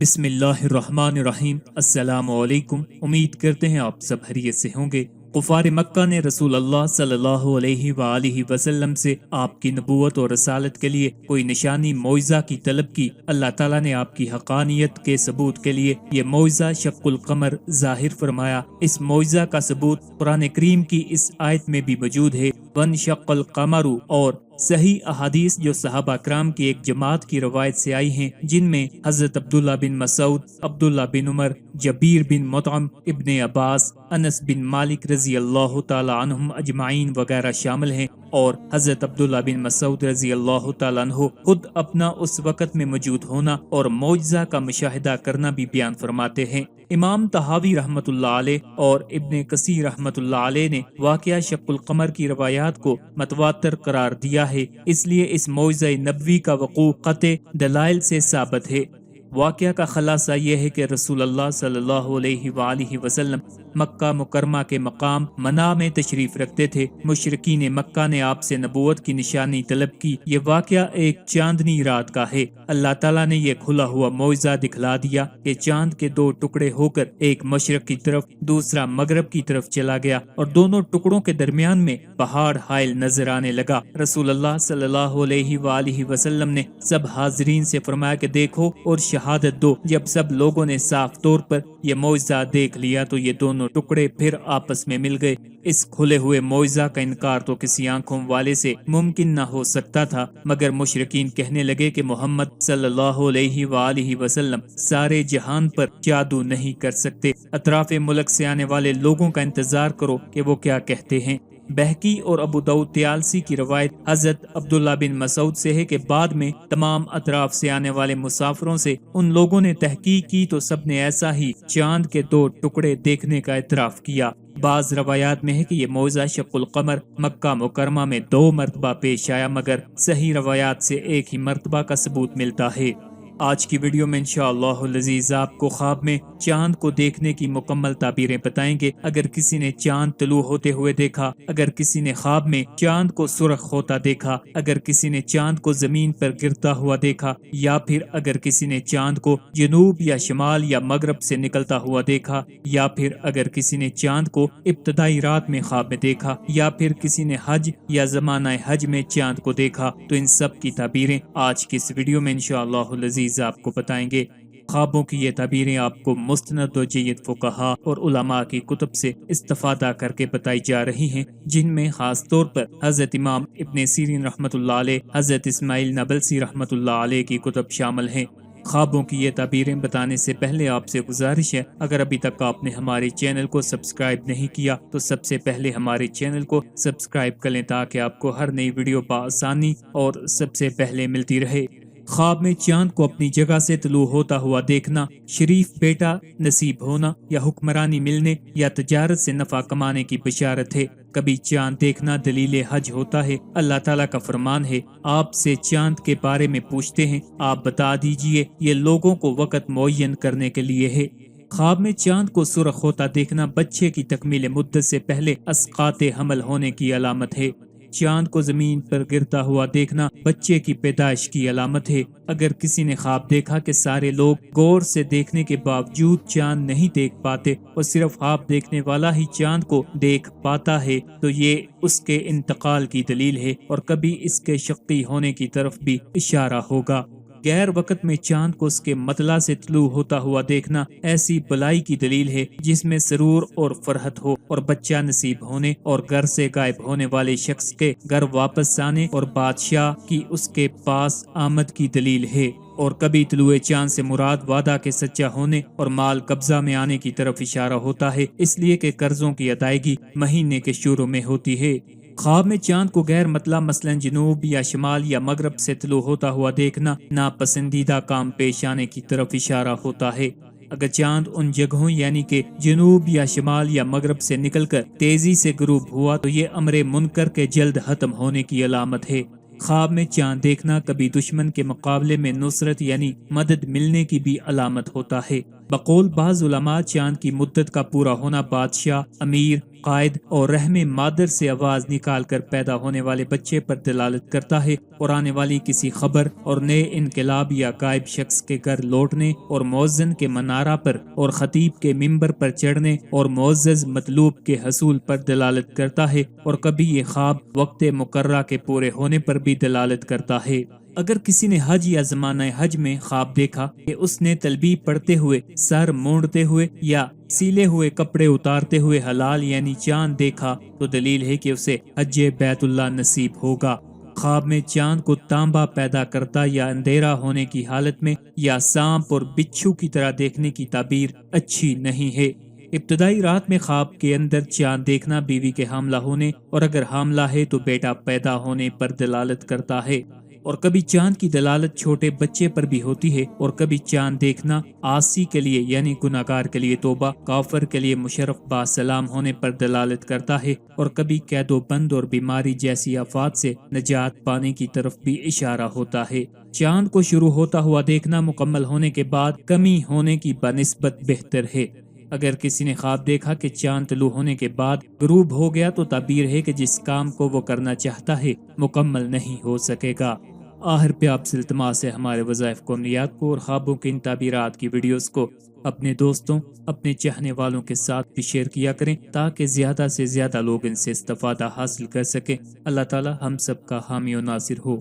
بسم اللہ الرحمن الرحیم۔ السلام علیکم۔ امید کرتے ہیں آپ سب خیریت سے ہوں گے۔ کفار مکہ نے رسول اللہ صلی اللہ علیہ وآلہ وسلم سے آپ کی نبوت اور رسالت کے لیے کوئی نشانی معجزہ کی طلب کی۔ اللہ تعالیٰ نے آپ کی حقانیت کے ثبوت کے لیے یہ معجزہ شق القمر ظاہر فرمایا۔ اس معجزہ کا ثبوت قرآن کریم کی اس آیت میں بھی موجود ہے، وانشق القمر، اور صحیح احادیث جو صحابہ کرام کی ایک جماعت کی روایت سے آئی ہیں، جن میں حضرت عبداللہ بن مسعود، عبداللہ بن عمر، جبیر بن مطعم، ابن عباس، انس بن مالک رضی اللہ تعالی عنہم اجمعین وغیرہ شامل ہیں، اور حضرت عبداللہ بن مسعود رضی اللہ تعالیٰ عنہ خود اپنا اس وقت میں موجود ہونا اور معجزہ کا مشاہدہ کرنا بھی بیان فرماتے ہیں۔ امام طحاوی رحمۃ اللہ علیہ اور ابن کثیر رحمۃ اللہ علیہ نے واقعہ شق القمر کی روایات کو متواتر قرار دیا ہے، اس لیے اس معجزہ نبوی کا وقوع قطع دلائل سے ثابت ہے۔ واقعہ کا خلاصہ یہ ہے کہ رسول اللہ صلی اللہ علیہ وآلہ وسلم مکہ مکرمہ کے مقام منا میں تشریف رکھتے تھے۔ مشرکین مکہ نے آپ سے نبوت کی نشانی طلب کی۔ یہ واقعہ ایک چاندنی رات کا ہے۔ اللہ تعالیٰ نے یہ کھلا ہوا معجزہ دکھلا دیا کہ چاند کے دو ٹکڑے ہو کر ایک مشرق کی طرف دوسرا مغرب کی طرف چلا گیا، اور دونوں ٹکڑوں کے درمیان میں پہاڑ حائل نظر آنے لگا۔ رسول اللہ صلی اللہ علیہ وآلہ وسلم نے سب حاضرین سے فرمایا کہ دیکھو اور شہادت دو۔ جب سب لوگوں نے صاف طور پر یہ معجزہ دیکھ لیا تو یہ دونوں ٹکڑے پھر آپس میں مل گئے۔ اس کھلے ہوئے معجزہ کا انکار تو کسی آنکھوں والے سے ممکن نہ ہو سکتا تھا، مگر مشرکین کہنے لگے کہ محمد صلی اللہ علیہ وآلہ وسلم سارے جہان پر جادو نہیں کر سکتے۔ اطراف ملک سے آنے والے لوگوں کا انتظار کرو کہ وہ کیا کہتے ہیں۔ بہقی اور ابو داؤد طیالسی کی روایت حضرت عبداللہ بن مسعود سے ہے کہ بعد میں تمام اطراف سے آنے والے مسافروں سے ان لوگوں نے تحقیق کی تو سب نے ایسا ہی چاند کے دو ٹکڑے دیکھنے کا اعتراف کیا۔ بعض روایات میں ہے کہ یہ معجزہ شق القمر مکہ مکرمہ میں 2 مرتبہ پیش آیا، مگر صحیح روایات سے ایک ہی مرتبہ کا ثبوت ملتا ہے۔ آج کی ویڈیو میں انشاءاللہ العزیز آپ کو خواب میں چاند کو دیکھنے کی مکمل تعبیریں بتائیں گے۔ اگر کسی نے چاند طلوع ہوتے ہوئے دیکھا، اگر کسی نے خواب میں چاند کو سرخ ہوتا دیکھا، اگر کسی نے چاند کو زمین پر گرتا ہوا دیکھا، یا پھر اگر کسی نے چاند کو جنوب یا شمال یا مغرب سے نکلتا ہوا دیکھا، یا پھر اگر کسی نے چاند کو ابتدائی رات میں خواب میں دیکھا، یا پھر کسی نے حج یا زمانہ حج میں چاند کو دیکھا، تو ان سب کی تعبیریں آج کی اس ویڈیو میں انشاءاللہ العزیز آپ کو بتائیں گے۔ خوابوں کی یہ تعبیریں آپ کو مستند و جید فقہا اور علماء کی کتب سے استفادہ کر کے بتائی جا رہی ہیں، جن میں خاص طور پر حضرت امام ابن سیرین رحمۃ اللہ علیہ، حضرت اسماعیل نابلسی رحمۃ اللہ علیہ کی کتب شامل ہیں۔ خوابوں کی یہ تعبیریں بتانے سے پہلے آپ سے گزارش ہے، اگر ابھی تک آپ نے ہمارے چینل کو سبسکرائب نہیں کیا تو سب سے پہلے ہمارے چینل کو سبسکرائب کر لیں تاکہ آپ کو ہر نئی ویڈیو بآسانی اور سب سے پہلے ملتی رہے۔ خواب میں چاند کو اپنی جگہ سے طلوع ہوتا ہوا دیکھنا، شریف بیٹا نصیب ہونا، یا حکمرانی ملنے یا تجارت سے نفع کمانے کی بشارت ہے۔ کبھی چاند دیکھنا دلیل حج ہوتا ہے۔ اللہ تعالیٰ کا فرمان ہے، آپ سے چاند کے بارے میں پوچھتے ہیں، آپ بتا دیجئے یہ لوگوں کو وقت معین کرنے کے لیے ہے۔ خواب میں چاند کو سرخ ہوتا دیکھنا بچے کی تکمیل مدت سے پہلے اسقاط حمل ہونے کی علامت ہے۔ چاند کو زمین پر گرتا ہوا دیکھنا بچے کی پیدائش کی علامت ہے۔ اگر کسی نے خواب دیکھا کہ سارے لوگ غور سے دیکھنے کے باوجود چاند نہیں دیکھ پاتے اور صرف خواب دیکھنے والا ہی چاند کو دیکھ پاتا ہے، تو یہ اس کے انتقال کی دلیل ہے اور کبھی اس کے شقی ہونے کی طرف بھی اشارہ ہوگا۔ غیر وقت میں چاند کو اس کے مطلع سے طلوع ہوتا ہوا دیکھنا ایسی بلائی کی دلیل ہے جس میں سرور اور فرحت ہو، اور بچہ نصیب ہونے اور گھر سے غائب ہونے والے شخص کے گھر واپس آنے اور بادشاہ کی اس کے پاس آمد کی دلیل ہے۔ اور کبھی طلوع چاند سے مراد وعدہ کے سچا ہونے اور مال قبضہ میں آنے کی طرف اشارہ ہوتا ہے، اس لیے کہ قرضوں کی ادائیگی مہینے کے شروع میں ہوتی ہے۔ خواب میں چاند کو غیر مطلع مثلا جنوب یا شمال یا مغرب سے طلوع ہوتا ہوا دیکھنا ناپسندیدہ کام پیش آنے کی طرف اشارہ ہوتا ہے۔ اگر چاند ان جگہوں یعنی کہ جنوب یا شمال یا مغرب سے نکل کر تیزی سے غروب ہوا تو یہ امر منکر کے جلد ختم ہونے کی علامت ہے۔ خواب میں چاند دیکھنا کبھی دشمن کے مقابلے میں نصرت یعنی مدد ملنے کی بھی علامت ہوتا ہے۔ بقول بعض علماء چاند کی مدت کا پورا ہونا بادشاہ، امیر قائد اور رحم مادر سے آواز نکال کر پیدا ہونے والے بچے پر دلالت کرتا ہے، اور آنے والی کسی خبر اور نئے انقلاب یا غائب شخص کے گھر لوٹنے اور مؤذن کے منارہ پر اور خطیب کے ممبر پر چڑھنے اور معزز مطلوب کے حصول پر دلالت کرتا ہے، اور کبھی یہ خواب وقت مقررہ کے پورے ہونے پر بھی دلالت کرتا ہے۔ اگر کسی نے حج یا زمانہ حج میں خواب دیکھا کہ اس نے تلبیہ پڑھتے ہوئے، سر مونڈتے ہوئے یا سیلے ہوئے کپڑے اتارتے ہوئے ہلال یعنی چاند دیکھا، تو دلیل ہے کہ اسے حج بیت اللہ نصیب ہوگا۔ خواب میں چاند کو تانبا پیدا کرتا یا اندھیرا ہونے کی حالت میں یا سانپ اور بچھو کی طرح دیکھنے کی تعبیر اچھی نہیں ہے۔ ابتدائی رات میں خواب کے اندر چاند دیکھنا بیوی کے حاملہ ہونے اور اگر حاملہ ہے تو بیٹا پیدا ہونے پر دلالت کرتا ہے، اور کبھی چاند کی دلالت چھوٹے بچے پر بھی ہوتی ہے، اور کبھی چاند دیکھنا عاصی کے لیے یعنی گناہگار کے لیے توبہ، کافر کے لیے مشرف باسلام ہونے پر دلالت کرتا ہے، اور کبھی قید و بند اور بیماری جیسی آفات سے نجات پانے کی طرف بھی اشارہ ہوتا ہے۔ چاند کو شروع ہوتا ہوا دیکھنا مکمل ہونے کے بعد کمی ہونے کی بنسبت بہتر ہے۔ اگر کسی نے خواب دیکھا کہ چاند طلوع ہونے کے بعد غروب ہو گیا تو تعبیر ہے کہ جس کام کو وہ کرنا چاہتا ہے مکمل نہیں ہو سکے گا۔ آخر پہ آپ سے التماس ہے ہمارے وظائف کو، امنیات کو اور خوابوں کی ان تعبیرات کی ویڈیوز کو اپنے دوستوں، اپنے چاہنے والوں کے ساتھ بھی شیئر کیا کریں تاکہ زیادہ سے زیادہ لوگ ان سے استفادہ حاصل کر سکیں۔ اللہ تعالی ہم سب کا حامی و ناصر ہو۔